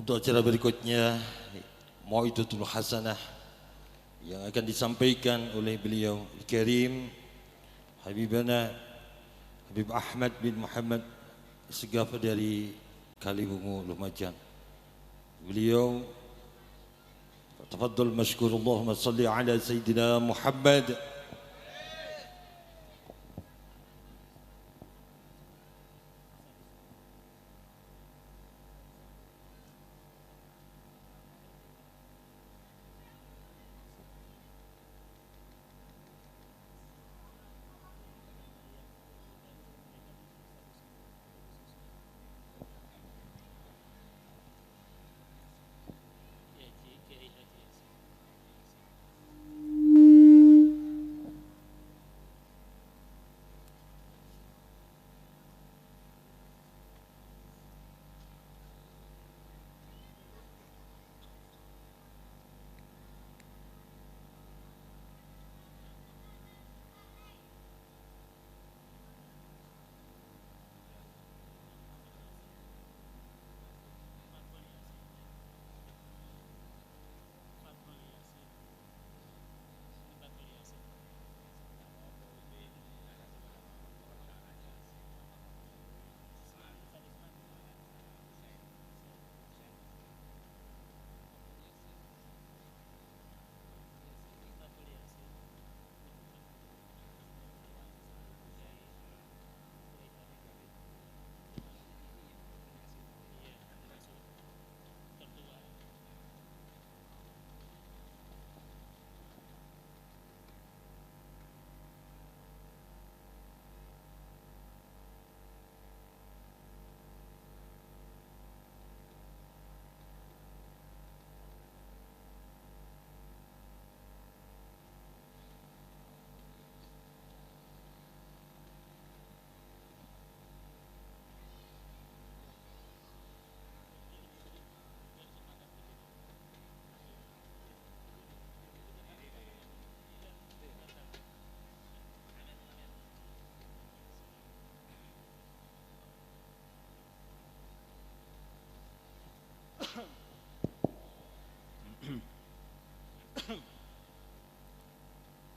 Untuk acara berikutnya Mau'idatul Hasanah yang akan disampaikan oleh beliau Karim Habibana Habib Ahmad bin Muhammad Segaf dari Kalibungu Lumajang. Beliau tafadhal mashkur, Allahumma salli ala Sayyidina Muhammad.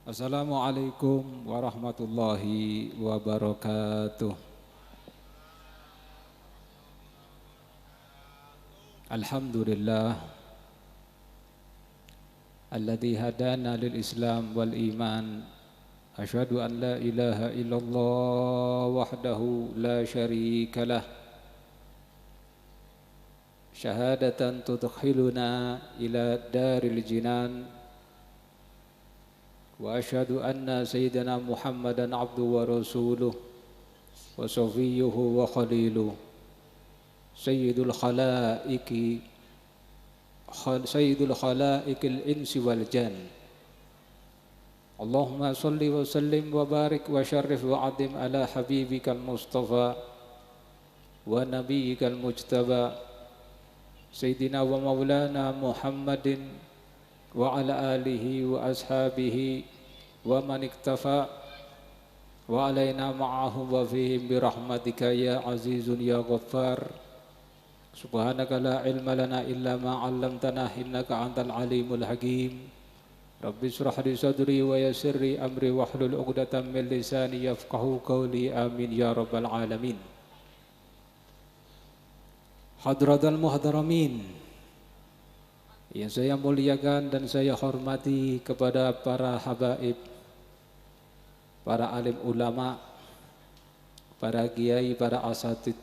Assalamualaikum warahmatullahi wabarakatuh. Alhamdulillah alladzi hadana lil Islam wal iman. Asyhadu an la ilaha illallah wahdahu la syarikalah. Syahadatan tudkhiluna ila daril jinan. Wa asyhadu anna sayyidina Muhammadan abduhu wa rasuluh wa safiyyuhu wa khaliluh sayyidul khalaiqi sayyidul khalaiqil insi wal jan. Allahumma salli wa sallim wa barik wa syarrif wa adim ala habibikal mustafa wa nabiyyikal mujtaba sayyidina wa maulana Muhammadin wa ala alihi wa ashabihi wa man iktafa wa alaina ma'ahum wa fihim birahmatika ya azizun ya ghaffar. Subhanaka la ilma lana illa ma 'allamtana innaka antal alimul hakim. Rabbi shrah li sadri wa yassir li amri wahlul 'uqdatam min lisani yafqahu qawli amin ya rabbal alamin. Hadratal muhtaramin yang saya muliakan dan saya hormati kepada para habaib, para alim ulama, para kiai, para asatid.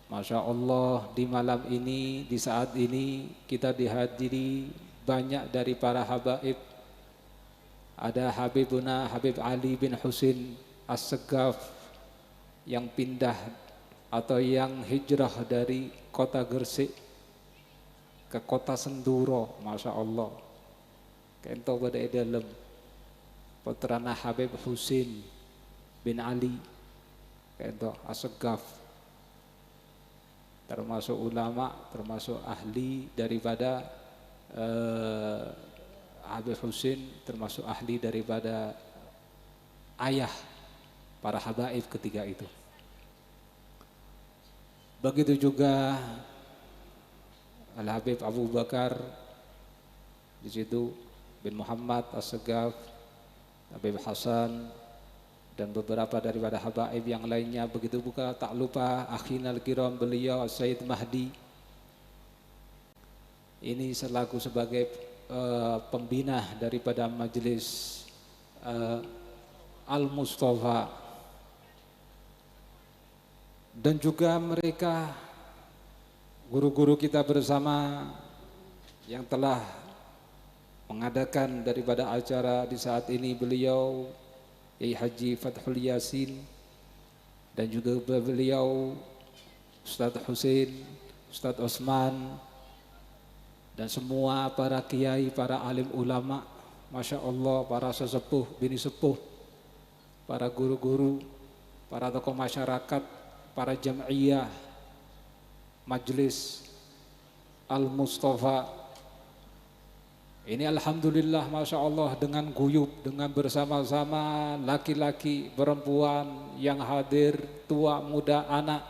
Masya Allah, di malam ini, di saat ini kita dihadiri banyak dari para habaib. Ada Habibuna Habib Ali bin Husin As-Segaf yang pindah atau yang hijrah dari kota Gresik ke kota Senduro, Masya Allah. Kento pada dalam putrana Habib Husin bin Ali, kento As-Segaf, termasuk ulama, termasuk ahli daripada Habib Husin, termasuk ahli daripada ayah para habaib ketiga itu. Begitu juga Al-Habib Abu Bakar di situ, bin Muhammad As-Segaf, Habib Hasan, dan beberapa daripada habaib yang lainnya. Begitu juga tak lupa akhinal kiram beliau Said Mahdi. Ini selaku sebagai pembina daripada majelis Al-Mustafa, dan juga mereka guru-guru kita bersama yang telah mengadakan daripada acara di saat ini, beliau Yai Haji Fathul Yasin, dan juga beliau Ustadz Husain, Ustadz Osman, dan semua para kiai, para alim ulama, Masya Allah, para sesepuh, bini sepuh, para guru-guru, para tokoh masyarakat, para jam'iyah, Majelis Al-Mustafa. Ini alhamdulillah, Masya Allah, dengan guyub, dengan bersama-sama laki-laki, perempuan yang hadir, tua, muda, anak,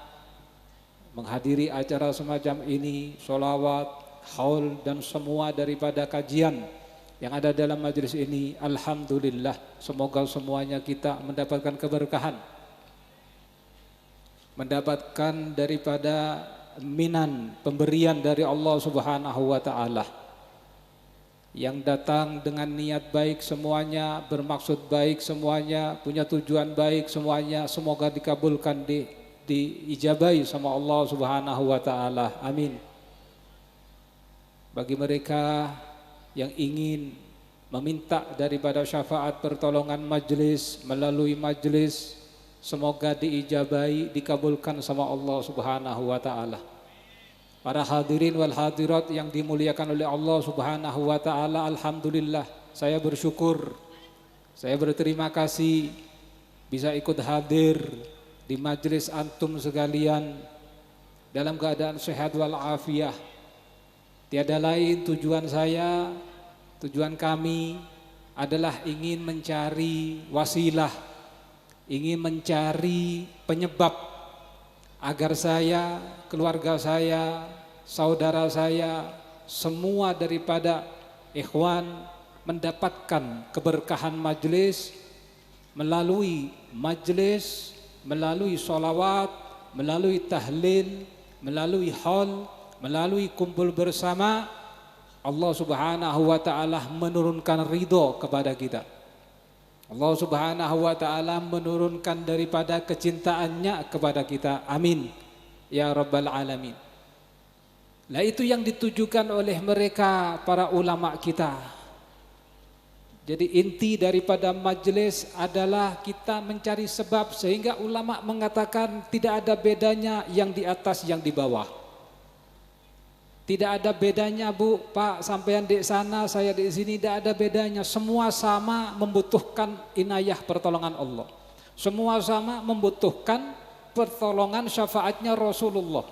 menghadiri acara semacam ini, sholawat, haul, dan semua daripada kajian yang ada dalam majelis ini. Alhamdulillah, semoga semuanya kita mendapatkan keberkahan, mendapatkan daripada minan, pemberian dari Allah Subhanahu wa Ta'ala, yang datang dengan niat baik semuanya, bermaksud baik semuanya, punya tujuan baik semuanya. Semoga dikabulkan, diijabahi sama Allah Subhanahu wa Ta'ala. Amin. Bagi mereka yang ingin meminta daripada syafaat pertolongan majelis melalui majelis, semoga diijabahi, dikabulkan sama Allah Subhanahu wa Ta'ala. Para hadirin wal hadirat yang dimuliakan oleh Allah Subhanahu wa Ta'ala, alhamdulillah, saya bersyukur, saya berterima kasih bisa ikut hadir di majelis antum sekalian dalam keadaan sehat wal afiah. Tiada lain tujuan saya, tujuan kami adalah ingin mencari wasilah, ingin mencari penyebab agar saya, keluarga saya, saudara saya, semua daripada ikhwan mendapatkan keberkahan majelis, melalui sholawat, melalui tahlil, melalui haul, melalui kumpul bersama. Allah Subhanahu wa Ta'ala menurunkan ridho kepada kita. Allah Subhanahu wa Ta'ala menurunkan daripada kecintaannya kepada kita. Amin ya Rabbal Alamin. Nah, itu yang ditujukan oleh mereka, para ulama kita. Jadi inti daripada majelis adalah kita mencari sebab, sehingga ulama mengatakan tidak ada bedanya yang di atas yang di bawah. Tidak ada bedanya, Bu, Pak, sampean di sana, saya di sini, tidak ada bedanya. Semua sama membutuhkan inayah pertolongan Allah. Semua sama membutuhkan pertolongan syafaatnya Rasulullah.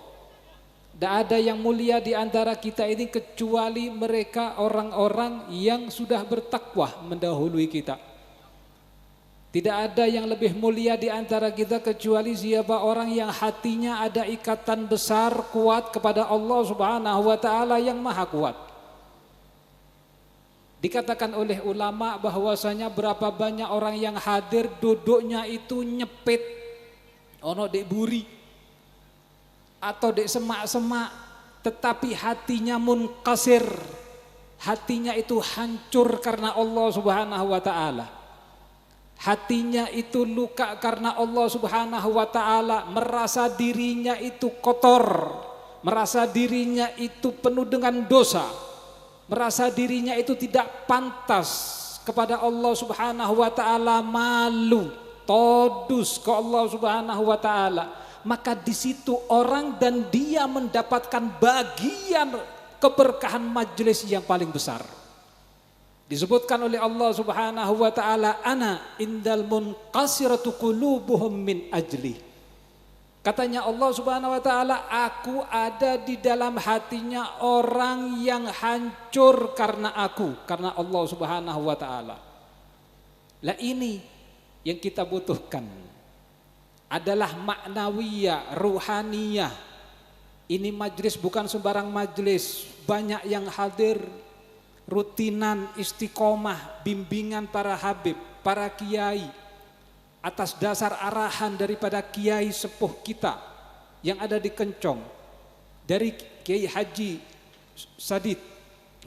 Tidak ada yang mulia di antara kita ini kecuali mereka orang-orang yang sudah bertakwa mendahului kita. Tidak ada yang lebih mulia di antara kita kecuali siapa orang yang hatinya ada ikatan besar kuat kepada Allah Subhanahu wa Ta'ala yang maha kuat. Dikatakan oleh ulama bahwasanya berapa banyak orang yang hadir duduknya itu nyepit, ono dek buri atau dek semak-semak, tetapi hatinya munkasir, hatinya itu hancur karena Allah Subhanahu wa Ta'ala. Hatinya itu luka karena Allah Subhanahu wa Ta'ala, merasa dirinya itu kotor, merasa dirinya itu penuh dengan dosa, merasa dirinya itu tidak pantas kepada Allah Subhanahu wa Ta'ala, malu, todus ke Allah Subhanahu wa Ta'ala. Maka di situ orang dan dia mendapatkan bagian keberkahan majelis yang paling besar. Disebutkan oleh Allah Subhanahu wa Ta'ala, ana indal munqasiratu qulubuhum min ajli. Katanya Allah Subhanahu wa Ta'ala, aku ada di dalam hatinya orang yang hancur karena aku, karena Allah Subhanahu wa Ta'ala. Lah ini yang kita butuhkan adalah maknawiyah, ruhaniyah, Ini majlis bukan sembarang majlis, banyak yang hadir, rutinan, istiqomah, bimbingan para habib, para kiai, atas dasar arahan daripada kiai sepuh kita yang ada di Kencong, dari Kiai Haji Sadid,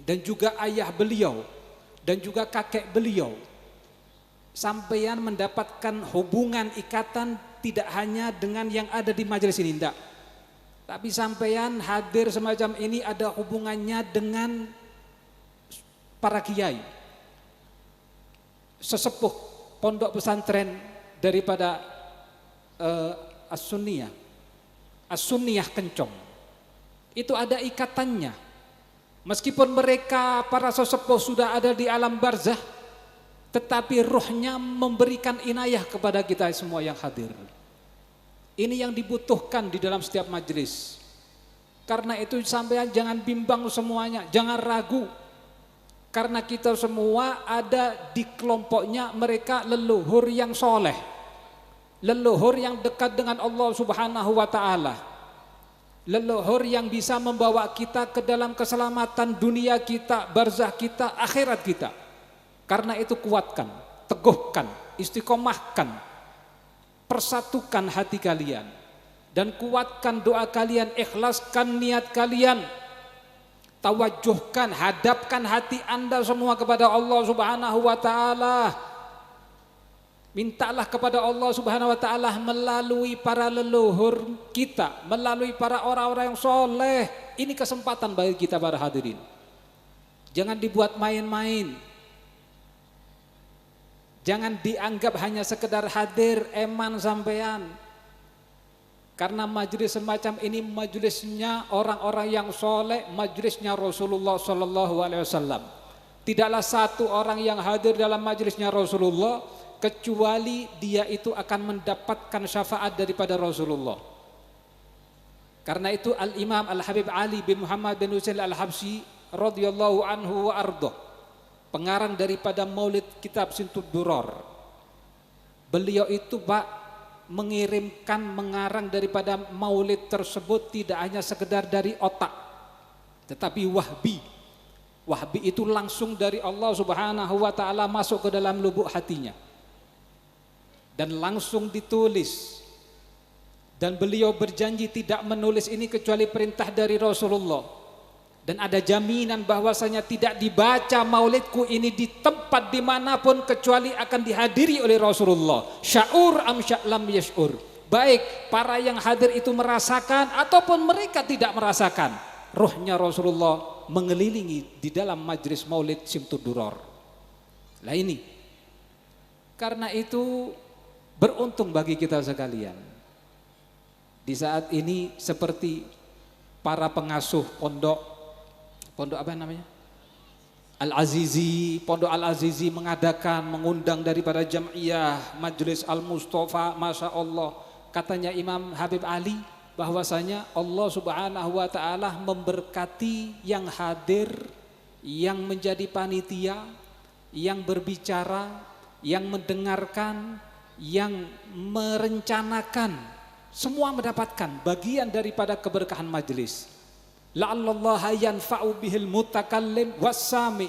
dan juga ayah beliau, dan juga kakek beliau. Sampeyan mendapatkan hubungan ikatan tidak hanya dengan yang ada di majelis ini, tidak. Tapi sampeyan hadir semacam ini ada hubungannya dengan para kiai, sesepuh pondok pesantren daripada As-Sunniyah Kencong. Itu ada ikatannya. Meskipun mereka para sesepuh sudah ada di alam barzah, tetapi rohnya memberikan inayah kepada kita semua yang hadir. Ini yang dibutuhkan di dalam setiap majelis. Karena itu sampean jangan bimbang semuanya, jangan ragu. Karena kita semua ada di kelompoknya mereka leluhur yang soleh, leluhur yang dekat dengan Allah Subhanahu wa ta'ala, leluhur yang bisa membawa kita ke dalam keselamatan dunia kita, barzah kita, akhirat kita. Karena itu kuatkan, teguhkan, istiqomahkan, persatukan hati kalian dan kuatkan doa kalian, ikhlaskan niat kalian, tawajuhkan, hadapkan hati anda semua kepada Allah Subhanahu wa ta'ala. Mintalah kepada Allah Subhanahu wa ta'ala melalui para leluhur kita, melalui para orang-orang yang soleh. Ini kesempatan bagi kita para hadirin. Jangan dibuat main-main. Jangan dianggap hanya sekedar hadir eman sampean. Karena majelis semacam ini majelisnya orang-orang yang soleh, majelisnya Rasulullah Sallallahu Alaihi Wasallam. Tidaklah satu orang yang hadir dalam majelisnya Rasulullah kecuali dia itu akan mendapatkan syafaat daripada Rasulullah. Karena itu Al-Imam Al-Habib Ali bin Muhammad bin Husain Al-Habsyi radhiyallahu anhu wa ardah, pengarang daripada Maulid kitab Sintud Duror. Beliau itu mengarang daripada maulid tersebut tidak hanya sekedar dari otak, tetapi wahbi. Wahbi itu langsung dari Allah Subhanahu wa ta'ala masuk ke dalam lubuk hatinya dan langsung ditulis. Dan beliau berjanji tidak menulis ini kecuali perintah dari Rasulullah. Dan ada jaminan bahwasanya tidak dibaca maulidku ini di tempat dimanapun kecuali akan dihadiri oleh Rasulullah. Sya'ur am sya'lam yash'ur. Baik para yang hadir itu merasakan ataupun mereka tidak merasakan, rohnya Rasulullah mengelilingi di dalam majlis maulid Simtud Duror. Nah ini, karena itu beruntung bagi kita sekalian. Di saat ini seperti para pengasuh pondok apa namanya? Al-Azizi, Pondok Al-Azizi mengundang daripada Jam'iyah Majlis Al-Mustafa, Masya Allah. Katanya Imam Habib Ali bahwasanya Allah Subhanahu wa ta'ala memberkati yang hadir, yang menjadi panitia, yang berbicara, yang mendengarkan, yang merencanakan, semua mendapatkan bagian daripada keberkahan majlis. La'allallaha yanfa'u bihil mutakallim wassami.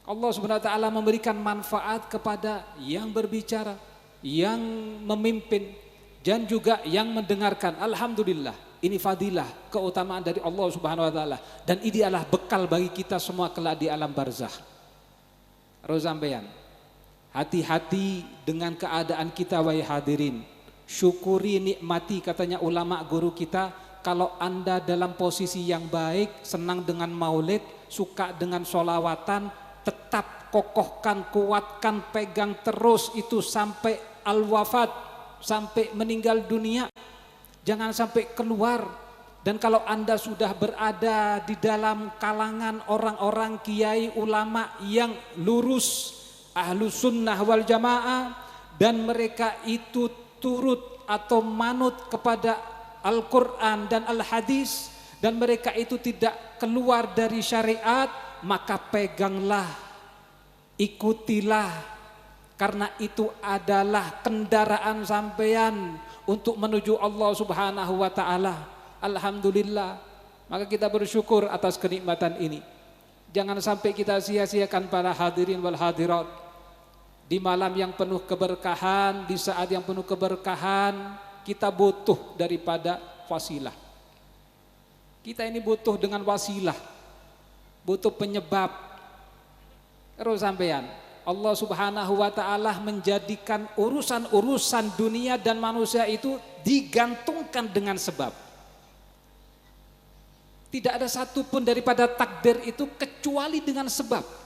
Allah Subhanahu wa ta'ala memberikan manfaat kepada yang berbicara, yang memimpin, dan juga yang mendengarkan. Alhamdulillah, ini fadilah, keutamaan dari Allah Subhanahu wa ta'ala. Dan ini adalah bekal bagi kita semua kelak di alam barzakh. Rozambean, hati-hati dengan keadaan kita wahai hadirin. Syukuri, nikmati, katanya ulama guru kita. Kalau anda dalam posisi yang baik, senang dengan maulid, suka dengan sholawatan, tetap kokohkan, kuatkan, pegang terus itu sampai al-wafat, sampai meninggal dunia. Jangan sampai keluar. Dan kalau anda sudah berada di dalam kalangan orang-orang kiai ulama yang lurus, ahlus sunnah wal jamaah, dan mereka itu turut atau manut kepada Al-Quran dan Al-Hadis, dan mereka itu tidak keluar dari syariat, maka peganglah, ikutilah, karena itu adalah kendaraan sampean untuk menuju Allah Subhanahu wa ta'ala. alhamdulillah. Maka kita bersyukur atas kenikmatan ini. Jangan sampai kita sia-siakan para hadirin wal hadirat. Di malam yang penuh keberkahan, di saat yang penuh keberkahan, kita butuh daripada wasilah. Kita ini butuh dengan wasilah, butuh penyebab. Terus sampean, Allah Subhanahu wa taala menjadikan urusan-urusan dunia dan manusia itu digantungkan dengan sebab. Tidak ada satupun daripada takdir itu kecuali dengan sebab.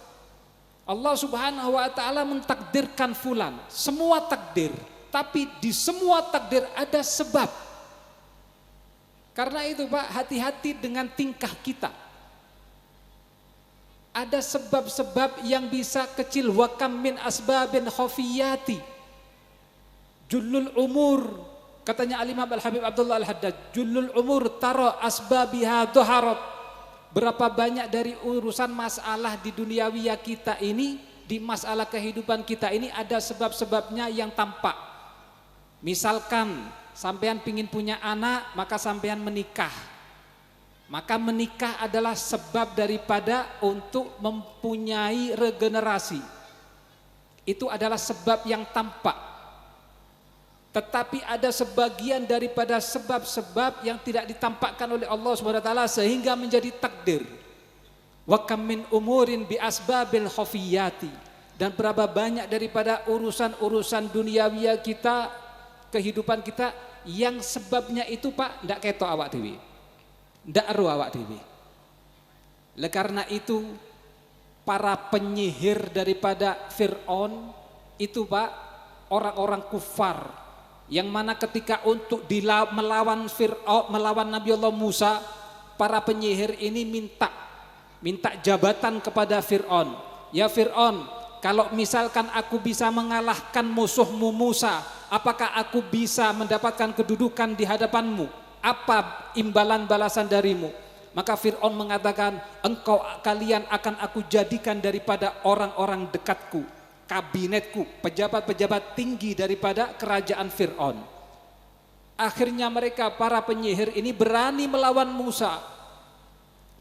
Allah Subhanahu wa taala mentakdirkan fulan, semua takdir, tapi di semua takdir ada sebab. Karena itu Pak, hati-hati dengan tingkah kita. Ada sebab-sebab yang bisa kecil, wa kam min asbabin khafiyati jullul umur, katanya Al-Imam Al-Habib Abdullah Al-Haddad, jullul umur tara asbabiha dhaharat. Berapa banyak dari urusan masalah di duniawiya kita ini, di masalah kehidupan kita ini ada sebab-sebabnya yang tampak. Misalkan sampean pingin punya anak, maka sampean menikah. Maka menikah adalah sebab daripada untuk mempunyai regenerasi. Itu adalah sebab yang tampak. Tetapi ada sebagian daripada sebab-sebab yang tidak ditampakkan oleh Allah SWT sehingga menjadi takdir. Wa kam min umurin bi asbabil khafiyati. Dan berapa banyak daripada urusan-urusan duniawiya kita, kehidupan kita yang sebabnya itu Pak ndak ketok awak dhewe. Ndak ero awak dhewe. Oleh karena itu para penyihir daripada Fir'aun itu Pak orang-orang kufar yang mana ketika untuk melawan Fir'aun, melawan Nabi Allah Musa, para penyihir ini minta jabatan kepada Fir'aun. Ya Fir'aun, kalau misalkan aku bisa mengalahkan musuhmu Musa, apakah aku bisa mendapatkan kedudukan di hadapanmu? Apa imbalan balasan darimu? Maka Fir'aun mengatakan, kalian akan aku jadikan daripada orang-orang dekatku, kabinetku, pejabat-pejabat tinggi daripada kerajaan Fir'aun. Akhirnya mereka para penyihir ini berani melawan Musa.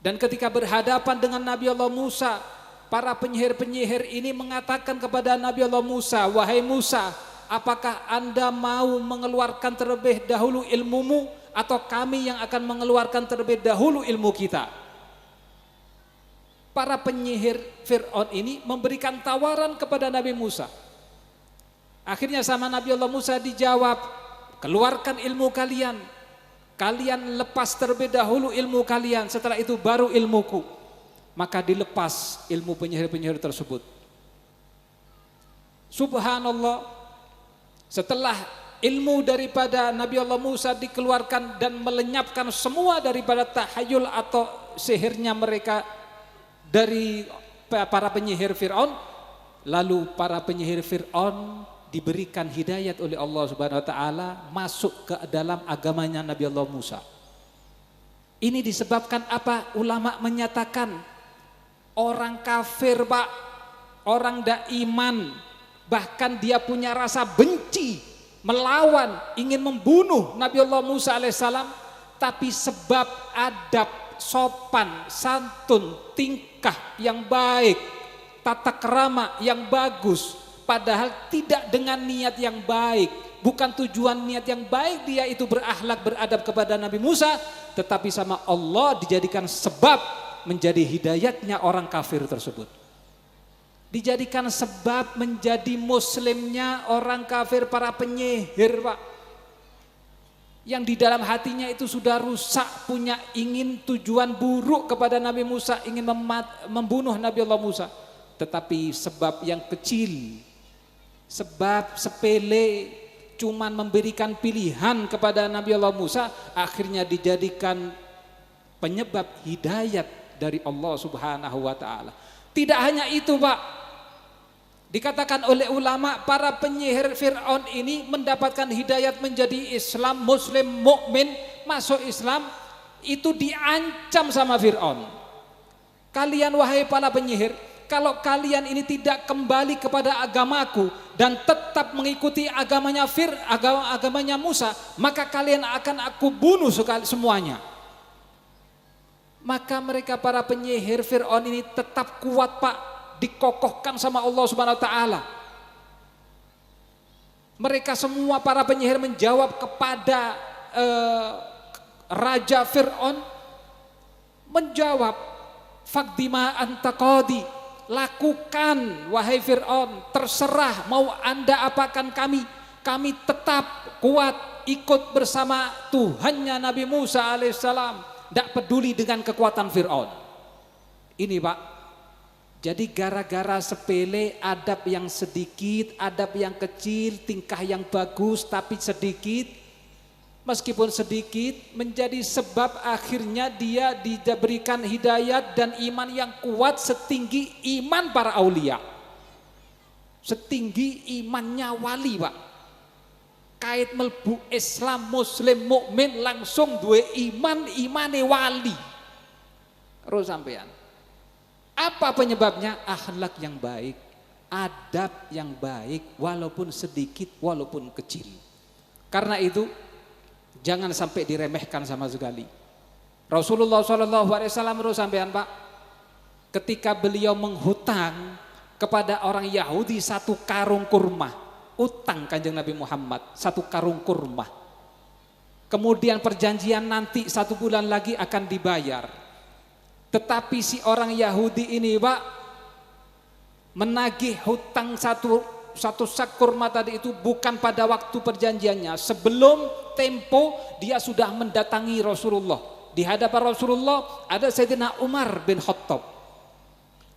Dan ketika berhadapan dengan Nabi Allah Musa, para penyihir-penyihir ini mengatakan kepada Nabi Allah Musa, wahai Musa, apakah Anda mau mengeluarkan terlebih dahulu ilmumu, atau kami yang akan mengeluarkan terlebih dahulu ilmu kita? Para penyihir Fir'aun ini memberikan tawaran kepada Nabi Musa. Akhirnya sama Nabi Allah Musa dijawab, keluarkan ilmu kalian, kalian lepas terlebih dahulu ilmu kalian, setelah itu baru ilmuku. Maka dilepas ilmu penyihir-penyihir tersebut. Subhanallah, setelah ilmu daripada Nabi Allah Musa dikeluarkan dan melenyapkan semua daripada tahayul atau sihirnya mereka dari para penyihir Fir'aun, lalu para penyihir Fir'aun diberikan hidayat oleh Allah Subhanahu wa taala masuk ke dalam agamanya Nabi Allah Musa. Ini disebabkan apa? Ulama menyatakan orang kafir Pak, orang dak iman, bahkan dia punya rasa benci, melawan, ingin membunuh Nabi Allah Musa alaihissalam, tapi sebab adab, sopan, santun, tingkah yang baik, tata krama yang bagus, padahal tidak dengan niat yang baik, bukan tujuan niat yang baik dia itu berakhlak beradab kepada Nabi Musa, tetapi sama Allah dijadikan sebab menjadi hidayatnya orang kafir tersebut. Dijadikan sebab menjadi muslimnya orang kafir, para penyihir Pak, yang di dalam hatinya itu sudah rusak, punya ingin tujuan buruk kepada Nabi Musa, ingin membunuh Nabi Allah Musa. Tetapi sebab yang kecil, sebab sepele, cuman memberikan pilihan kepada Nabi Allah Musa, akhirnya dijadikan penyebab hidayat dari Allah Subhanahu wa taala. Tidak hanya itu Pak, dikatakan oleh ulama para penyihir Fir'aun ini mendapatkan hidayat menjadi Islam, Muslim, mukmin, masuk Islam, itu diancam sama Fir'aun. Kalian wahai para penyihir, kalau kalian ini tidak kembali kepada agamaku, dan tetap mengikuti agamanya Musa, maka kalian akan aku bunuh semuanya. Maka mereka para penyihir Fir'aun ini tetap kuat Pak, dikokohkan sama Allah Subhanahu wa taala. Mereka semua para penyihir menjawab kepada Raja Fir'aun, menjawab, faqdima anta qadi, lakukan wahai Fir'aun, terserah mau anda apakan kami tetap kuat ikut bersama Tuhannya Nabi Musa alaihissalam. Tidak peduli dengan kekuatan Fir'aun. Ini Pak, jadi gara-gara sepele, adab yang sedikit, adab yang kecil, tingkah yang bagus tapi sedikit, meskipun sedikit, menjadi sebab akhirnya dia diberikan hidayat dan iman yang kuat setinggi iman para aulia, setinggi imannya wali Pak. Kait melbu Islam Muslim mukmin langsung duwe imane wali. Terus sampean. Apa penyebabnya? Akhlak yang baik, adab yang baik, walaupun sedikit, walaupun kecil. Karena itu jangan sampai diremehkan sama sekali. Rasulullah SAW terus sampean Pak, ketika beliau menghutang kepada orang Yahudi 1 karung kurma. Utang Kanjeng Nabi Muhammad 1 karung kurma. Kemudian perjanjian nanti 1 bulan lagi akan dibayar. Tetapi si orang Yahudi ini Pak menagih hutang satu sak kurma tadi itu bukan pada waktu perjanjiannya. Sebelum tempo dia sudah mendatangi Rasulullah. Di hadapan Rasulullah ada Sayyidina Umar bin Khattab.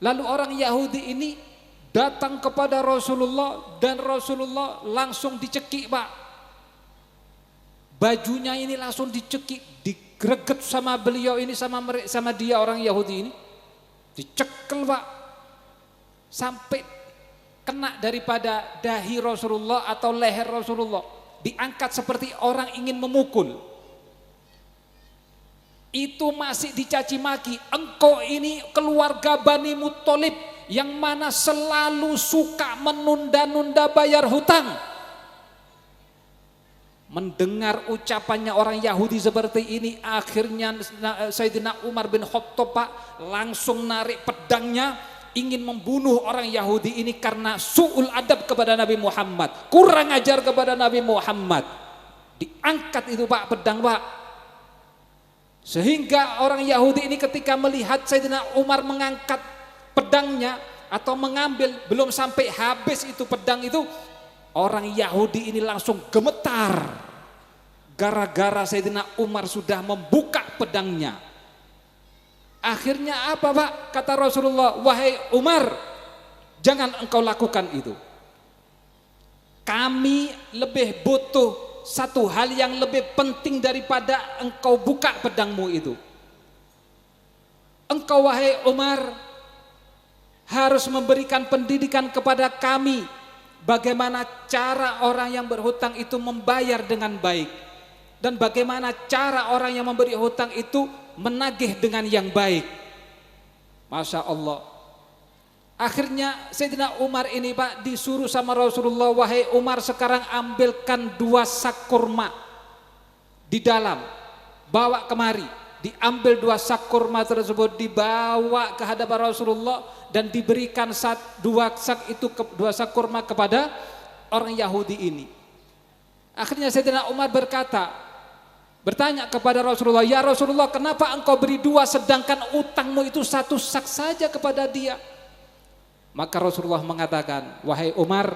Lalu orang Yahudi ini datang kepada Rasulullah dan Rasulullah langsung dicekik Pak. Bajunya ini langsung dicekik, digreget sama beliau ini, sama dia orang Yahudi ini. Dicekel Pak. Sampai kena daripada dahi Rasulullah atau leher Rasulullah. Diangkat seperti orang ingin memukul. Itu masih dicaci maki. Engkau ini keluarga Bani Muthalib yang mana selalu suka menunda-nunda bayar hutang. Mendengar ucapannya orang Yahudi seperti ini, akhirnya Sayyidina Umar bin Khattab Pak langsung narik pedangnya, ingin membunuh orang Yahudi ini karena su'ul adab kepada Nabi Muhammad, kurang ajar kepada Nabi Muhammad. Diangkat itu Pak pedang Pak, sehingga orang Yahudi ini ketika melihat Sayyidina Umar mengangkat pedangnya atau mengambil, belum sampai habis itu pedang itu, orang Yahudi ini langsung gemetar gara-gara Sayyidina Umar sudah membuka pedangnya. Akhirnya apa Pak? Kata Rasulullah, wahai Umar, jangan engkau lakukan itu. Kami lebih butuh satu hal yang lebih penting daripada engkau buka pedangmu itu. Engkau wahai Umar harus memberikan pendidikan kepada kami bagaimana cara orang yang berhutang itu membayar dengan baik, dan bagaimana cara orang yang memberi hutang itu menagih dengan yang baik. Masya Allah. Akhirnya Sayyidina Umar ini Pak disuruh sama Rasulullah, wahai Umar, sekarang ambilkan 2 sak kurma di dalam, bawa kemari. Diambil 2 sak kurma tersebut, dibawa ke hadapan Rasulullah dan diberikan 2 sak kurma kepada orang Yahudi ini. Akhirnya Sayyidina Umar bertanya kepada Rasulullah, ya Rasulullah, kenapa engkau beri 2 sedangkan utangmu itu 1 sak saja kepada dia? Maka Rasulullah mengatakan, wahai Umar,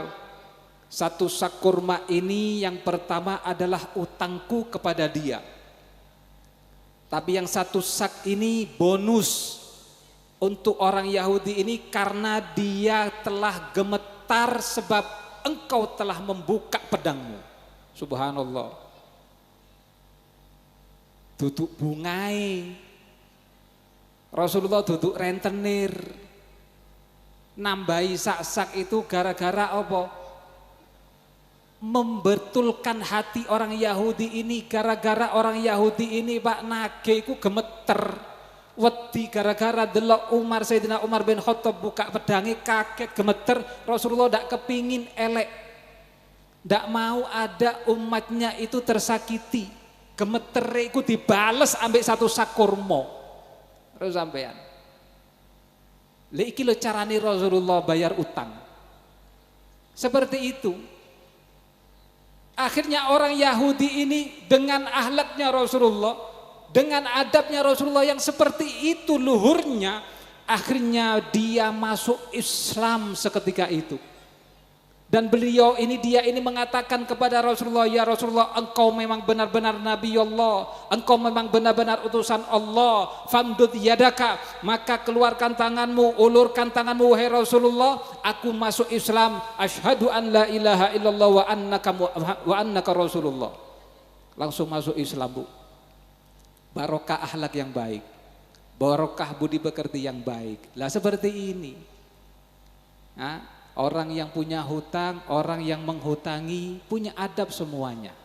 1 sak kurma ini yang pertama adalah utangku kepada dia. Tapi yang 1 sak ini bonus untuk orang Yahudi ini karena dia telah gemetar sebab engkau telah membuka pedangmu. Subhanallah. Duduk bungai. Rasulullah duduk rentenir. Nambahi sak-sak itu gara-gara apa? Membetulkan hati orang Yahudi ini, gara-gara orang Yahudi ini Pak nage iku gemeter Wedi gara-gara delok Umar, Sayyidina Umar bin Khattab buka pedangi, kaget gemeter. Rasulullah ndak kepingin elek, ndak mau ada umatnya itu tersakiti. Gemeter iku dibales ambek satu sak kurma. Terus sampean. Lha iki lho carane Rasulullah bayar utang. Seperti itu. Akhirnya orang Yahudi ini dengan akhlaknya Rasulullah, dengan adabnya Rasulullah yang seperti itu luhurnya, akhirnya dia masuk Islam seketika itu. Dan beliau ini, dia ini mengatakan kepada Rasulullah, ya Rasulullah, engkau memang benar-benar Nabi Allah, engkau memang benar-benar utusan Allah. Famdud yadaka, maka keluarkan tanganmu, ulurkan tanganmu wahai Rasulullah, aku masuk Islam. Asyhadu an la ilaha illallah wa annaka Rasulullah. Langsung masuk Islam, Bu. Barokah akhlak yang baik, barokah budi pekerti yang baik. Lah seperti ini. Nah, orang yang punya hutang, orang yang menghutangi punya adab semuanya.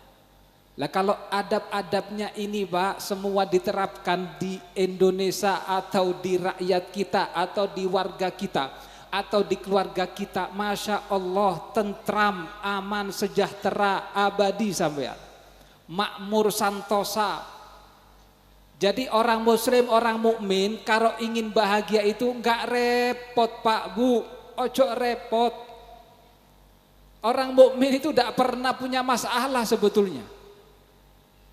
Lah kalau adab-adabnya ini Pak semua diterapkan di Indonesia atau di rakyat kita atau di warga kita atau di keluarga kita, Masya Allah, tentram, aman, sejahtera, abadi sampean, makmur santosa. Jadi orang muslim, orang mukmin kalau ingin bahagia itu enggak repot Pak Bu, ojo repot. Orang mukmin itu enggak pernah punya masalah sebetulnya.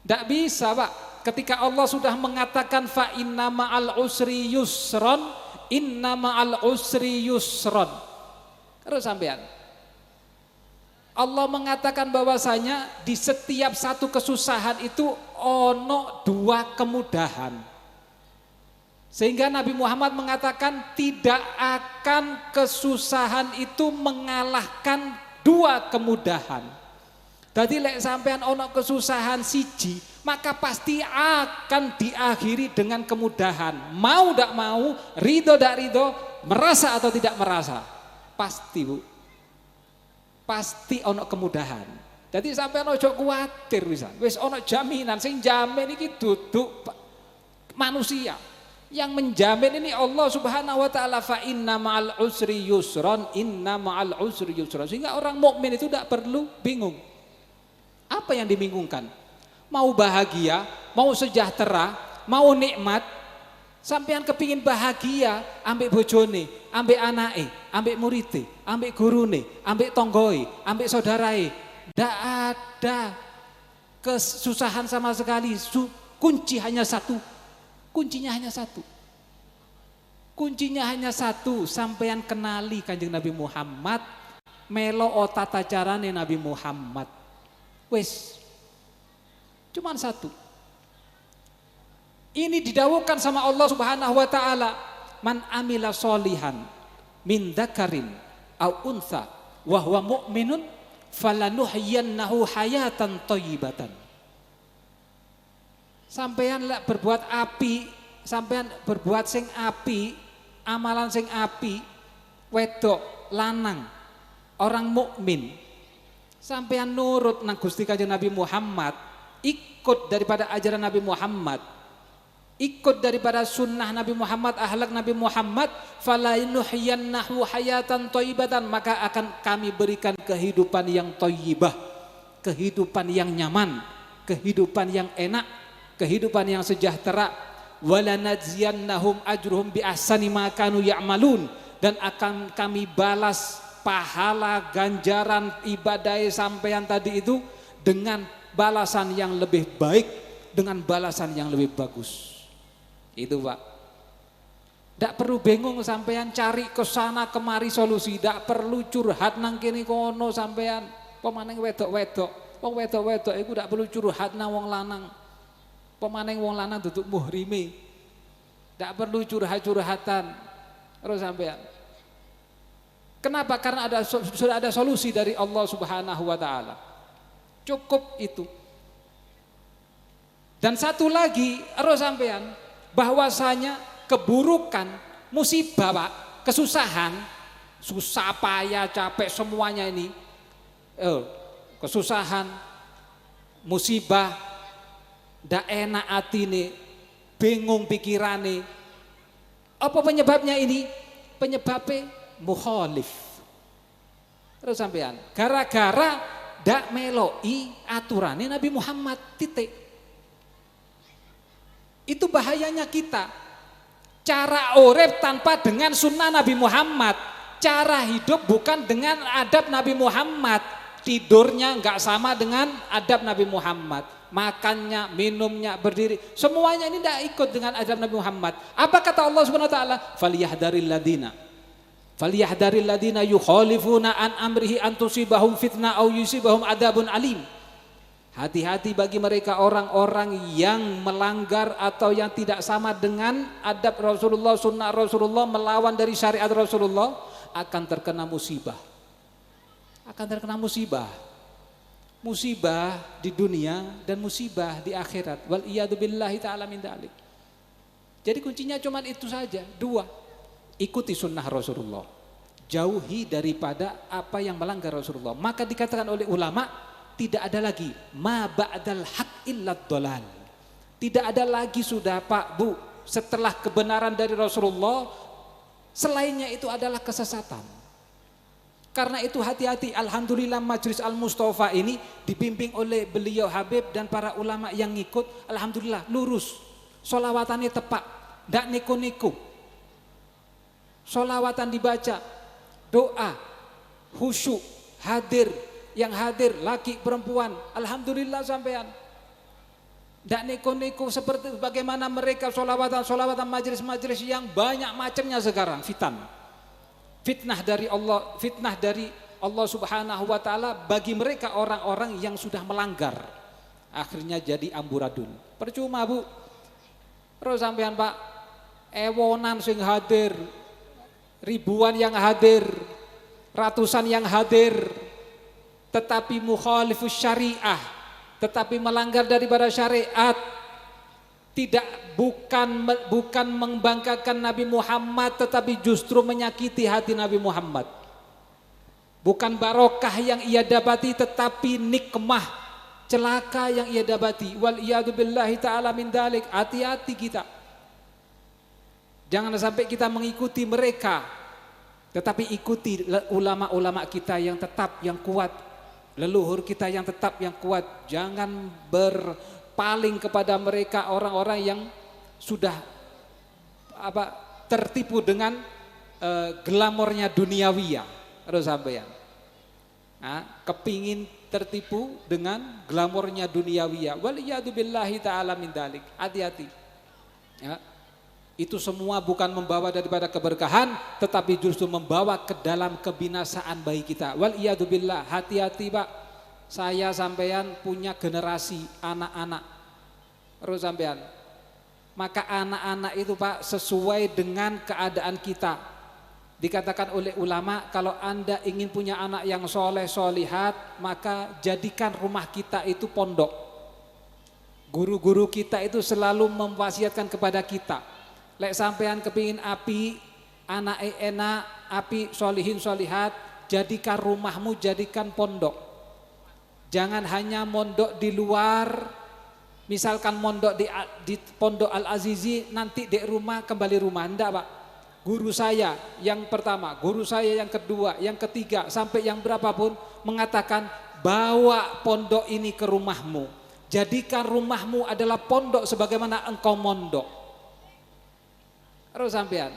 Enggak bisa Pak. Ketika Allah sudah mengatakan fa inna ma'al usri yusron, inna ma'al usri yusron. Terus sampean. Allah mengatakan bahwasanya di setiap satu kesusahan itu ono dua kemudahan. Sehingga Nabi Muhammad mengatakan tidak akan kesusahan itu mengalahkan dua kemudahan. Jadi lek sampean ono kesusahan siji, maka pasti akan diakhiri dengan kemudahan. Mau tidak mau, ridho tidak ridho, merasa atau tidak merasa, pasti Bu. Pasti ono kemudahan. Jadi sampai ojo kuatir bisa. Wis ono jaminan, sing jamin iki duduk manusia. Yang menjamin ini Allah Subhanahu wa taala, fa inna ma'al usri yusron, inna ma'al usri yusron. Sehingga orang mukmin itu tidak perlu bingung. Apa yang dibingungkan? Mau bahagia, mau sejahtera, mau nikmat. Sampean kepingin bahagia, ambek bojone, ambek anake, ambek murite, ambek gurune, ambek tonggoe, ambek saudarae. Ndak ada kesusahan sama sekali. Kunci hanya satu. Kuncinya hanya satu. Kuncinya hanya satu. Sampean kenali Kanjeng Nabi Muhammad, melo tata carane Nabi Muhammad. Wes. Cuman satu. Ini didawuhkan sama Allah Subhanahu wa taala, man amila solihan min dzakarin au untha wa huwa mu'minun falanuhyiyannahu hayatan thayyibatan. Sampean lek berbuat api, sampean berbuat sing api, amalan sing api, wedok, lanang, orang mukmin. Sampean nurut nang Gusti Kanjeng Nabi Muhammad, ikut daripada ajaran Nabi Muhammad, ikut daripada sunnah Nabi Muhammad, akhlak Nabi Muhammad, falainuhyiyannahu hayatan thayyibatan, maka akan kami berikan kehidupan yang thayyibah, kehidupan yang nyaman, kehidupan yang enak, kehidupan yang sejahtera. Walanajziyannahum ajruhum bi ahsani ma kanu ya'malun, dan akan kami balas pahala ganjaran ibadah sampeyan tadi itu dengan balasan yang lebih baik, dengan balasan yang lebih bagus. Itu Pak. Tidak perlu bingung sampean cari ke sana kemari solusi, tidak perlu curhat nang kene kono sampean. Pemaneng wedok-wedok, wong wedok-wedok iku tidak perlu curhat nang wong lanang. Pemaneng wong lanang duduk muhrime. Tidak perlu curhat-curhatan. Terus sampean. Kenapa? Karena sudah ada solusi dari Allah Subhanahu wa taala. Cukup itu. Dan satu lagi, terus sampean, bahwasanya keburukan, musibah Pak, kesusahan, susah payah capek semuanya ini, kesusahan, musibah, ndak enak atine, bingung pikirane, Apa penyebabnya ini? Penyebabnya mukhalif. Terus sampean, gara-gara dak meloi aturannya Nabi Muhammad, titik. Itu bahayanya kita. Cara urip tanpa dengan sunnah Nabi Muhammad. Cara hidup bukan dengan adab Nabi Muhammad. Tidurnya enggak sama dengan adab Nabi Muhammad. Makannya, minumnya, berdiri, semuanya ini tidak ikut dengan adab Nabi Muhammad. Apa kata Allah Subhanahu wa taala? Falyahdharil ladina yukhalifuna an amrihi an tusibahum fitnah au yusibahum adabun alim. Hati-hati bagi mereka orang-orang yang melanggar atau yang tidak sama dengan adab Rasulullah, sunnah Rasulullah, melawan dari syariat Rasulullah, akan terkena musibah. Akan terkena musibah. Musibah di dunia dan musibah di akhirat. Wal iyadu billahi ta'ala min dzalik. Jadi kuncinya cuma itu saja, dua. Ikuti sunnah Rasulullah. Jauhi daripada apa yang melanggar Rasulullah. Maka dikatakan oleh ulama, tidak ada lagi ma ba'dal haq illa dhalal. Tidak ada lagi sudah Pak Bu, setelah kebenaran dari Rasulullah, selainnya itu adalah kesesatan. Karena itu hati-hati, alhamdulillah Majelis Al-Mustafa ini dibimbing oleh beliau Habib dan para ulama yang ngikut, alhamdulillah lurus. Sholawatannya tepat, tidak niku-niku. Sholawatan dibaca, doa, khusyuk, hadir, yang hadir laki perempuan, alhamdulillah sampean. Tidak niku-niku seperti bagaimana mereka sholawatan majelis-majelis yang banyak macamnya sekarang, fitnah dari Allah Subhanahu wa taala bagi mereka orang-orang yang sudah melanggar. Akhirnya jadi amburadul. Percuma Bu. Terus sampean Pak, ewonan sing hadir, ribuan yang hadir, ratusan yang hadir, tetapi mukhalifus syariah, tetapi melanggar daripada syariat, tidak bukan membanggakan Nabi Muhammad, tetapi justru menyakiti hati Nabi Muhammad. Bukan barokah yang ia dapati, tetapi nikmah, celaka yang ia dapati. Wal iyadu billahi ta'ala min dalik. Hati-hati kita. Jangan sampai kita mengikuti mereka, tetapi ikuti ulama-ulama kita yang tetap, yang kuat. Leluhur kita yang tetap, yang kuat. Jangan berpaling kepada mereka orang-orang yang sudah tertipu dengan glamornya duniawiyah. Terus sampean, kepingin tertipu dengan glamornya duniawiyah. Waliyadu billahi ta'ala min dalik. Hati-hati. Ya. Itu semua bukan membawa daripada keberkahan, tetapi justru membawa ke dalam kebinasaan bagi kita. Waliyadu billah. Hati-hati Pak. Saya sampean punya generasi anak-anak. Terus sampean. Maka anak-anak itu Pak sesuai dengan keadaan kita. Dikatakan oleh ulama, kalau Anda ingin punya anak yang soleh solihat, maka jadikan rumah kita itu pondok. Guru-guru kita itu selalu mewasiatkan kepada kita, lek sampean kepingin api, anak enak, api solihin solihat, jadikan rumahmu jadikan pondok. Jangan hanya mondok di luar. Misalkan mondok di Pondok Al-Azizi, nanti di rumah kembali rumah. Enggak Pak. Guru saya yang pertama, guru saya yang kedua, yang ketiga, sampai yang berapapun mengatakan, bawa pondok ini ke rumahmu. Jadikan rumahmu adalah pondok sebagaimana engkau mondok. Terus sampean.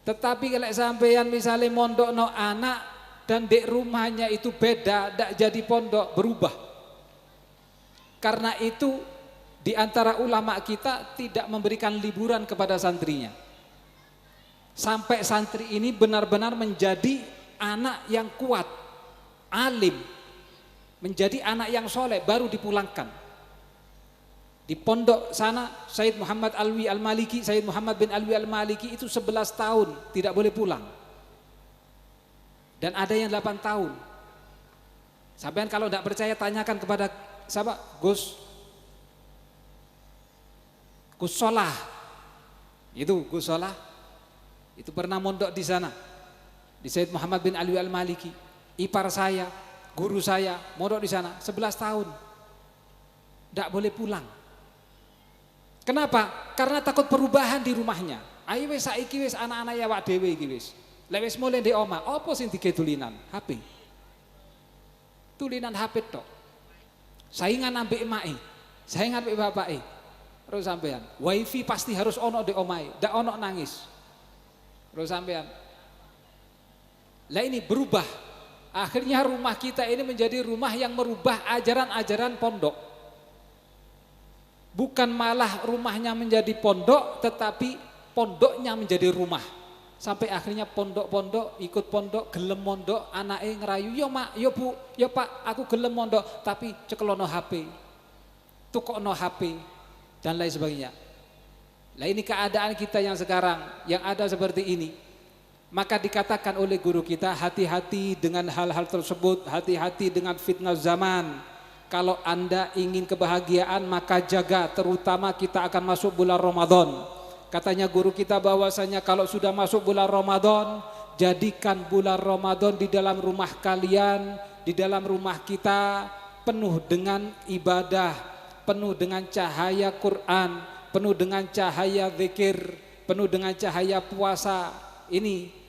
Tetapi kalau sampean misalnya mondok no anak dan di rumahnya itu beda, tidak jadi pondok, berubah. Karena itu di antara ulama kita tidak memberikan liburan kepada santrinya. Sampai santri ini benar-benar menjadi anak yang kuat, alim, menjadi anak yang soleh, baru dipulangkan. Di pondok sana Sayyid Muhammad Alwi Al-Maliki, Sayyid Muhammad bin Alwi Al-Maliki itu 11 tahun tidak boleh pulang. Dan ada yang 8 tahun. Sampean kalau tidak percaya tanyakan kepada siapa? Gus Solah. Itu Gus Solah. Itu pernah mondok di sana. Di Sayyid Muhammad bin Alwi Al-Maliki. Ipar saya, guru saya mondok di sana 11 tahun. Tidak boleh pulang. Kenapa? Karena takut perubahan di rumahnya. Ayo wis saiki wis anak-anak ya awak dhewe iki wis. Lek wis mulai ndek omah, apa sing digedulinan? HP. Tulinan HP tok. Saingan ambek emake, saingan ambek bapake. Terus sampean, wifi pasti harus ono ndek omahe, ndak ono nangis. Terus sampean. Lah ini berubah. Akhirnya rumah kita ini menjadi rumah yang merubah ajaran-ajaran pondok. Bukan malah rumahnya menjadi pondok, tetapi pondoknya menjadi rumah. Sampai akhirnya pondok-pondok ikut pondok, gelem mondok, anake ngerayu, "Yo Mak, yo Bu, yo Pak, aku gelem mondok, tapi cekelono HP. Tukokno HP." Dan lain sebagainya. Lah ini keadaan kita yang sekarang yang ada seperti ini. Maka dikatakan oleh guru kita, hati-hati dengan hal-hal tersebut, hati-hati dengan fitnah zaman. Kalau Anda ingin kebahagiaan maka jaga, terutama kita akan masuk bulan Ramadan. Katanya guru kita bahwasanya kalau sudah masuk bulan Ramadan, jadikan bulan Ramadan di dalam rumah kalian, di dalam rumah kita penuh dengan ibadah, penuh dengan cahaya Quran, penuh dengan cahaya zikir, penuh dengan cahaya puasa. Ini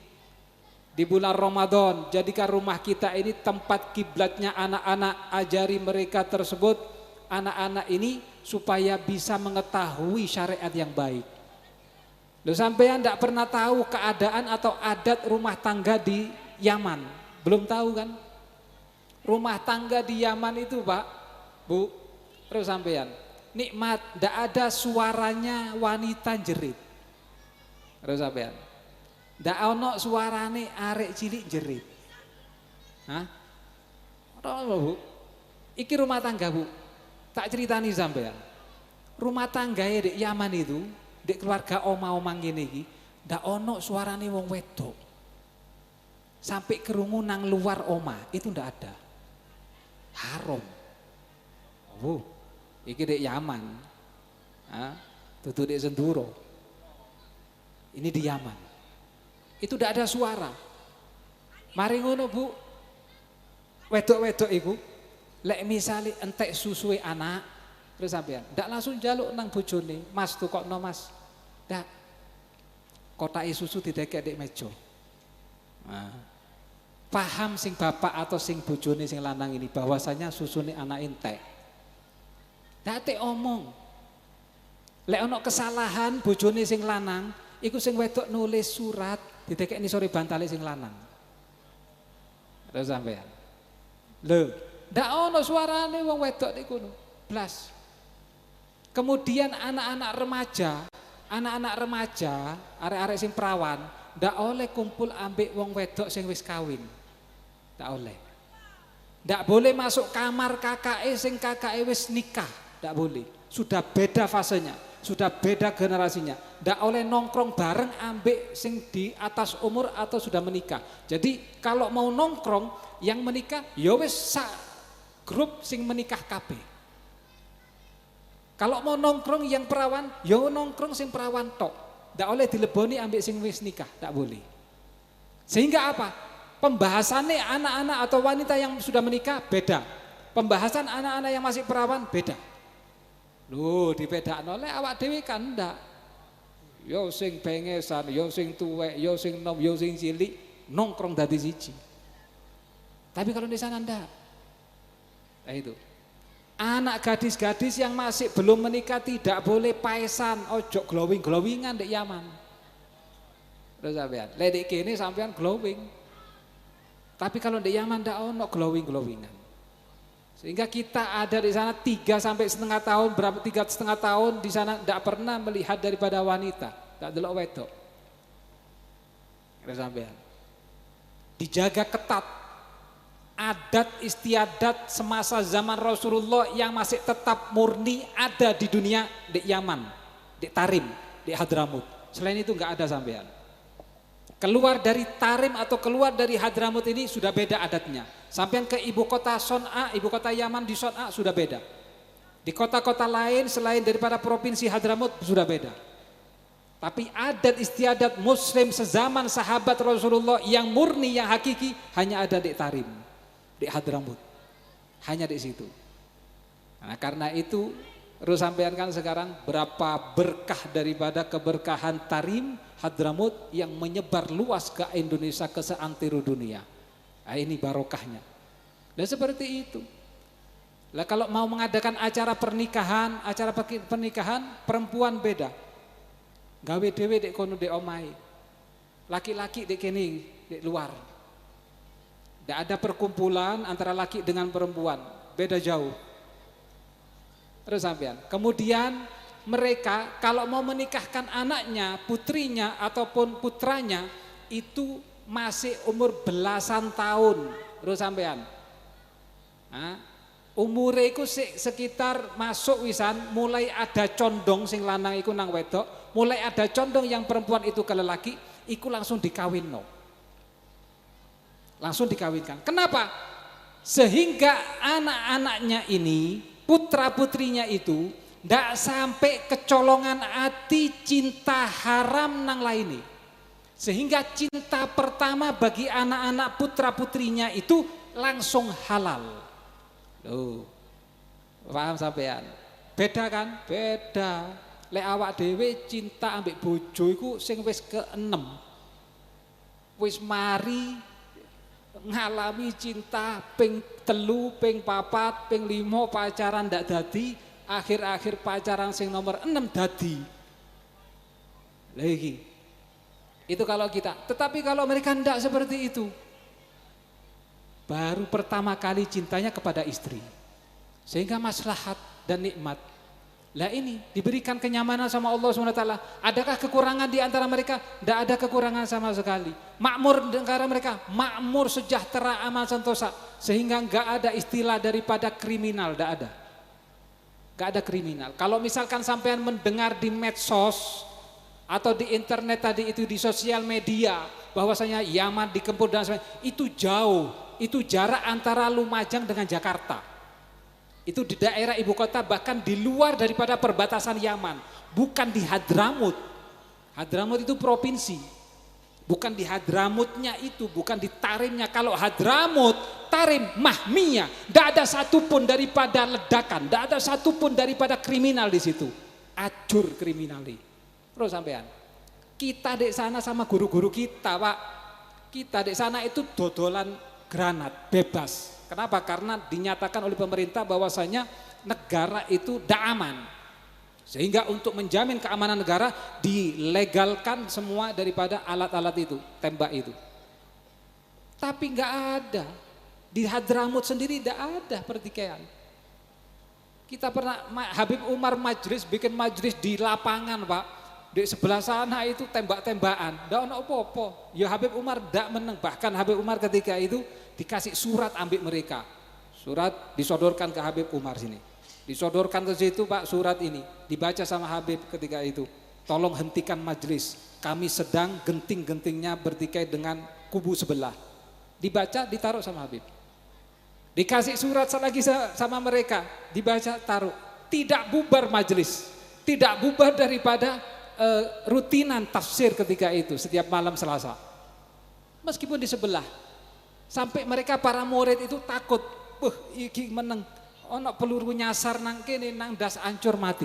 di bulan Ramadan, jadikan rumah kita ini tempat kiblatnya anak-anak, ajari mereka tersebut, anak-anak ini supaya bisa mengetahui syariat yang baik. Loh, sampean tidak pernah tahu keadaan atau adat rumah tangga di Yaman? Belum tahu kan? Rumah tangga di Yaman itu Pak, Bu, terus sampean, nikmat, tidak ada suaranya wanita jerit. Terus sampean, ndak ono suarane arek cilik jerit. Hah? Ora Bu. Iki rumah tangga Bu. Tak ceritani sampean. Rumah tanggae di Yaman itu, di keluarga oma-oma ngene iki, ndak ono suarane wong wedok. Sampai kerungu nang luar oma, itu ndak ada. Haram. Bu. Iki di Yaman. Hah? Tutu di Senduro. Ini di Yaman. Itu tidak ada suara. Mari ngono Bu, wedok-wedok ibu, lek misale entek susue anak, terus sampean, ndak langsung jaluk nang bojone, "Mas tukokno Mas." Ndak. Kotake susu didekek ndek meja. Nah, paham sing bapak atau sing bojone sing lanang ini bahwasanya susune anak entek. Ndak tek omong. Lek ono kesalahan bojone sing lanang, iku sing wedok nulis surat didekek ini sore bantale sing lanang. Terus sampean. Lho, ndak ono suarane wong wedok niku no. Blas. Kemudian anak-anak remaja, arek-arek sing perawan, ndak oleh kumpul ambek wong wedok sing wis kawin. Ndak oleh. Ndak boleh masuk kamar kakake sing kakake wis nikah, ndak boleh. Sudah beda fasenya. Sudah beda generasinya. Ndak oleh nongkrong bareng ambek sing di atas umur atau sudah menikah. Jadi kalau mau nongkrong yang menikah ya wis sak grup sing menikah kabeh. Kalau mau nongkrong yang perawan ya nongkrong sing perawan tok. Ndak oleh dileboni ambek sing wis nikah, ndak boleh. Sehingga apa? Pembahasannya anak-anak atau wanita yang sudah menikah beda. Pembahasan anak-anak yang masih perawan beda. Loh, dibedakno oleh awak dhewe kan ndak. Yo sing bengesan, yo sing tuwek, yo sing nom, yo sing cilik nongkrong dadi siji. Tapi kalau di sana ndak. Nah itu. Anak gadis-gadis yang masih belum menikah tidak boleh paesan, ojo glowing-glowingan di Yaman. Terus sampean, lek kene sampean glowing. Tapi kalau di Yaman ndak ono glowing-glowingan. Sehingga kita ada di sana 3 sampai setengah tahun, berapa 3,5 tahun di sana tidak pernah melihat daripada wanita, tak delok wedok. Sampean. Dijaga ketat adat istiadat semasa zaman Rasulullah yang masih tetap murni ada di dunia di Yaman, di Tarim, di Hadramut. Selain itu enggak ada sampean. Keluar dari Tarim atau keluar dari Hadramut ini sudah beda adatnya. Sampai ke ibu kota Son'a, ibu kota Yaman di Son'a sudah beda. Di kota-kota lain selain daripada provinsi Hadramut sudah beda. Tapi adat istiadat muslim sezaman sahabat Rasulullah yang murni, yang hakiki hanya ada di Tarim, di Hadramut. Hanya di situ. Nah, karena itu Terus sampean kan sekarang berapa berkah daripada keberkahan Tarim Hadramut yang menyebar luas ke Indonesia, ke seantero dunia. Nah, ini barokahnya. Dan seperti itu. Lah kalau mau mengadakan acara pernikahan perempuan beda. Gawe dhewe dek kono dek omahe. Laki-laki dek kene dek luar. Tidak ada perkumpulan antara laki dengan perempuan, beda jauh. Terus sampean. Kemudian mereka kalau mau menikahkan anaknya, putrinya ataupun putranya itu masih umur belasan tahun. Terus sampean. Nah, umure iku sekitar masuk wisan, mulai ada condong sing lanang iku nang wedok, mulai ada condong yang perempuan itu ke lelaki, iku langsung dikawinno. Langsung dikawinkan. Kenapa? Sehingga anak-anaknya ini, putra-putrinya itu ndak sampai kecolongan hati cinta haram nang lainnya. Sehingga cinta pertama bagi anak-anak putra-putrinya itu langsung halal. Loh, paham sampean? Beda kan? Beda. Lek awak dhewe cinta ambek bojo iku sing wis ke-6. Wis mari ngalami cinta ping 3, ping 4, ping 5 pacaran ndak dadi, akhir-akhir pacaran sing nomor 6 dadi. Lah iki. Itu kalau kita. Tetapi kalau mereka ndak seperti itu. Baru pertama kali cintanya kepada istri, sehingga maslahat dan nikmat. Lah ini diberikan kenyamanan sama Allah SWT. Adakah kekurangan di antara mereka? Tidak ada kekurangan sama sekali. Makmur negara mereka, makmur, sejahtera, aman, sentosa, sehingga nggak ada istilah daripada kriminal, tidak ada. Nggak ada kriminal. Kalau misalkan sampean mendengar di medsos atau di internet tadi itu, di sosial media, bahwasanya Yaman dikempur dan sebagainya, itu jauh. Itu jarak antara Lumajang dengan Jakarta. Itu di daerah ibu kota, bahkan di luar daripada perbatasan Yaman. Bukan di Hadramut. Hadramut itu provinsi. Bukan di Hadramutnya itu, bukan di Tarimnya. Kalau Hadramut, Tarim, Mahmiyah, tidak ada satupun daripada ledakan, tidak ada satupun daripada kriminal di situ. Acur kriminali. Terus sampean. Kita di sana sama guru-guru kita, Pak. Kita di sana itu dodolan granat bebas. Kenapa? Karena dinyatakan oleh pemerintah bahwasanya negara itu tidak aman. Sehingga untuk menjamin keamanan negara dilegalkan semua daripada alat-alat itu, tembak itu. Tapi nggak ada. Di Hadramut sendiri tidak ada pertikaian. Kita pernah Habib Umar bikin majlis di lapangan, Pak. Di sebelah sana itu tembak-tembakan, ndak ono apa-apa. Ya Habib Umar ndak menang, bahkan Habib Umar ketika itu dikasih surat ambil mereka. Surat disodorkan ke Habib Umar sini. Disodorkan ke situ, Pak, surat ini dibaca sama Habib ketika itu. Tolong hentikan majelis. Kami sedang genting-gentingnya bertikai dengan kubu sebelah. Dibaca, ditaruh sama Habib. Dikasih surat lagi sama mereka, dibaca, taruh. Tidak bubar majelis. Tidak bubar daripada rutinan tafsir ketika itu setiap malam Selasa. Meskipun di sebelah, sampai mereka para murid itu takut, iki meneng, ono peluru nyasar nang kene nang das hancur mati.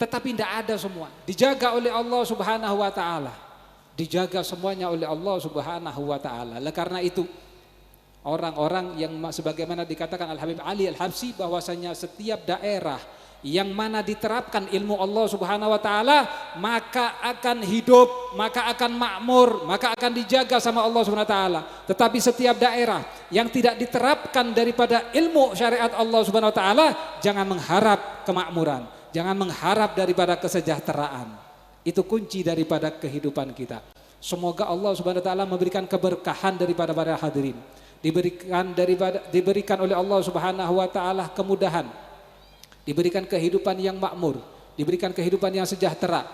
Tetapi tidak ada semua, dijaga oleh Allah Subhanahu wa taala. Dijaga semuanya oleh Allah Subhanahu wa taala. Oleh karena itu orang-orang yang sebagaimana dikatakan Al Habib Ali Al Habsyi bahwasanya setiap daerah yang mana diterapkan ilmu Allah Subhanahu wa taala, maka akan hidup, maka akan makmur, maka akan dijaga sama Allah Subhanahu wa taala. Tetapi setiap daerah yang tidak diterapkan daripada ilmu syariat Allah Subhanahu wa taala, jangan mengharap kemakmuran, jangan mengharap daripada kesejahteraan. Itu kunci daripada kehidupan kita. Semoga Allah Subhanahu wa taala memberikan keberkahan daripada para hadirin. Diberikan oleh Allah Subhanahu wa taala kemudahan. Diberikan kehidupan yang makmur, diberikan kehidupan yang sejahtera,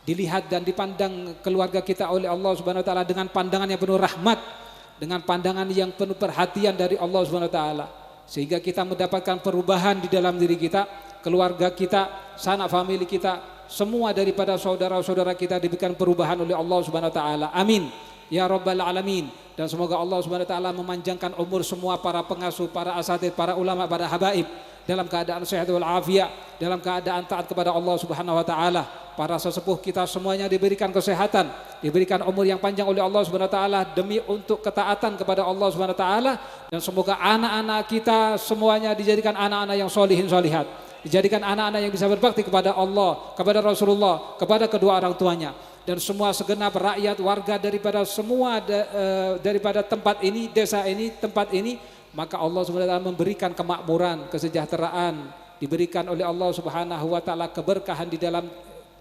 dilihat dan dipandang keluarga kita oleh Allah Subhanahu wa taala dengan pandangan yang penuh rahmat, dengan pandangan yang penuh perhatian dari Allah Subhanahu wa taala, sehingga kita mendapatkan perubahan di dalam diri kita, keluarga kita, sanak famili kita, semua daripada saudara-saudara kita diberikan perubahan oleh Allah Subhanahu wa taala. Amin ya rabbal alamin. Dan semoga Allah Subhanahu wa taala memanjangkan umur semua para pengasuh, para asatidz, para ulama, para habaib, dalam keadaan sehat walafiat, dalam keadaan taat kepada Allah Subhanahu wa taala. Para sesepuh kita semuanya diberikan kesehatan, diberikan umur yang panjang oleh Allah Subhanahu wa taala demi untuk ketaatan kepada Allah Subhanahu wa taala, dan semoga anak-anak kita semuanya dijadikan anak-anak yang solihin solihat, dijadikan anak-anak yang bisa berbakti kepada Allah, kepada Rasulullah, kepada kedua orang tuanya, dan semua segenap rakyat warga daripada semua daripada tempat ini, desa ini, tempat ini. Maka Allah Subhanahu wa taala memberikan kemakmuran, kesejahteraan, diberikan oleh Allah Subhanahu wa taala keberkahan di dalam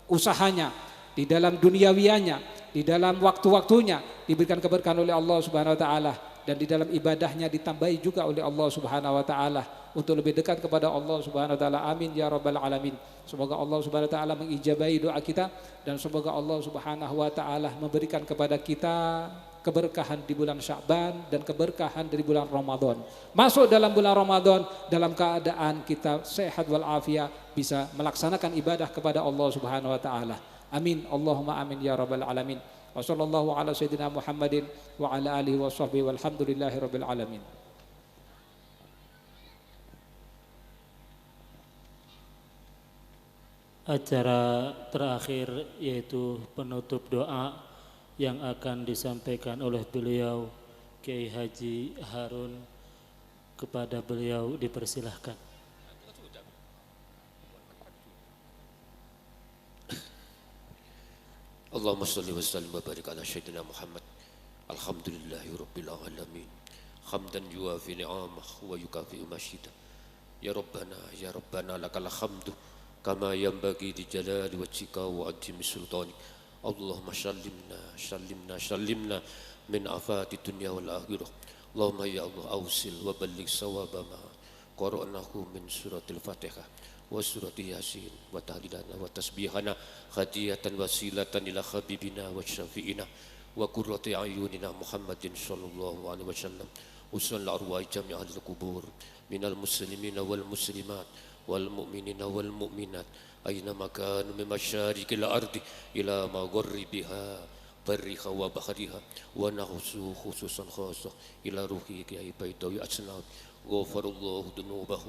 usahanya, di dalam duniawianya, di dalam waktu-waktunya, diberikan keberkahan oleh Allah Subhanahu wa taala, dan di dalam ibadahnya ditambahi juga oleh Allah Subhanahu wa taala untuk lebih dekat kepada Allah Subhanahu wa taala. Amin ya rabbal alamin. Semoga Allah Subhanahu wa taala mengijabahi doa kita, dan semoga Allah Subhanahu wa taala memberikan kepada kita keberkahan di bulan Sya'ban dan keberkahan dari bulan Ramadan. Masuk dalam bulan Ramadan dalam keadaan kita sehat walafiat, bisa melaksanakan ibadah kepada Allah Subhanahu wa taala. Amin. Allahumma amin ya rabbal alamin. Wa sallallahu ala sayyidina Muhammadin wa ala alihi wa sahbihi walhamdulillahi rabbil alamin. Acara terakhir yaitu penutup doa yang akan disampaikan oleh beliau Kiai Haji Harun. Kepada beliau dipersilahkan. Allahumma salli wa sallim wa barik ala sayyidina Muhammad. Alhamdulillahi rabbil alamin. Hamdan yuafi ni'amah wa yukafi masyidah. Ya Rabbana lakal hamdu kama yanbaghi li jalali wajhika wa azimi sultanik. Allahumma sallimna min afati dunya wal akhirah. Allahumma ya Allah awsil wa balligh sawaba ma qara'nahu min suratil Fatihah wa surati Yasin wa tahlilana wa tasbihana hadiyatan wasilatan ila habibina wa syafi'ina wa qurrati ayunina Muhammadin sallallahu alaihi wasallam. Usul arwah jami'al kubur minal muslimina wal muslimat wal mu'minina wal mu'minat أينما كانوا من مشارق الأرض إلى مغربها برها وبحرها ونخصو خصوصا خاصة إلى روحي كي بيتوي أسناد غفر الله ذنوبه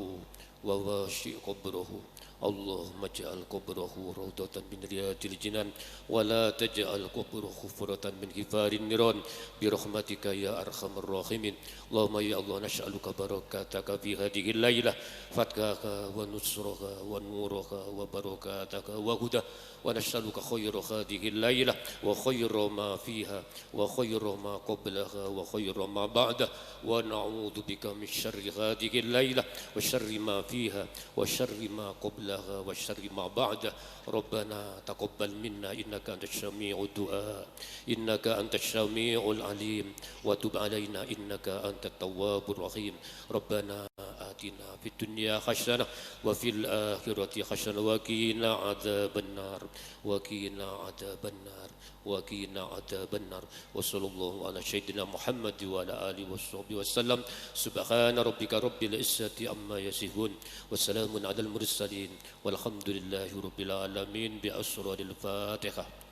وواشي قبره. اللهم اجعل قبره روضة من رياض الجنان ولا تجعل قبره حفرة من حفار النيران برحمتك يا أرحم الراحمين. اللهم يا الله نسألك بركاتك في هذه الليلة فتحك ونصرك ونورك وبركاتك وهدى ونسألك خير هذه الليلة وخير ما فيها وخير ما قبلها وخير ما بعدها ونعوذ بك من شر هذه الليلة وشر ما فيها وشر ما قبلها وشر ما بعدها. ربنا تقبل منا إنك أنت السميع الدعاء إنك أنت السميع العليم وتب علينا إنك أنت التواب الرحيم. ربنا آتنا في الدنيا حسنة وفي الآخرة حسنة وقنا عذاب النار وقنا عذاب النار وقنا عذاب النار. وصلى الله على سيدنا محمد وعلى آله وصحبه وسلم. سبحان ربك رب العزة عما يصفون وسلام على المرسلين والحمد لله رب العالمين بأسرار الفاتحة.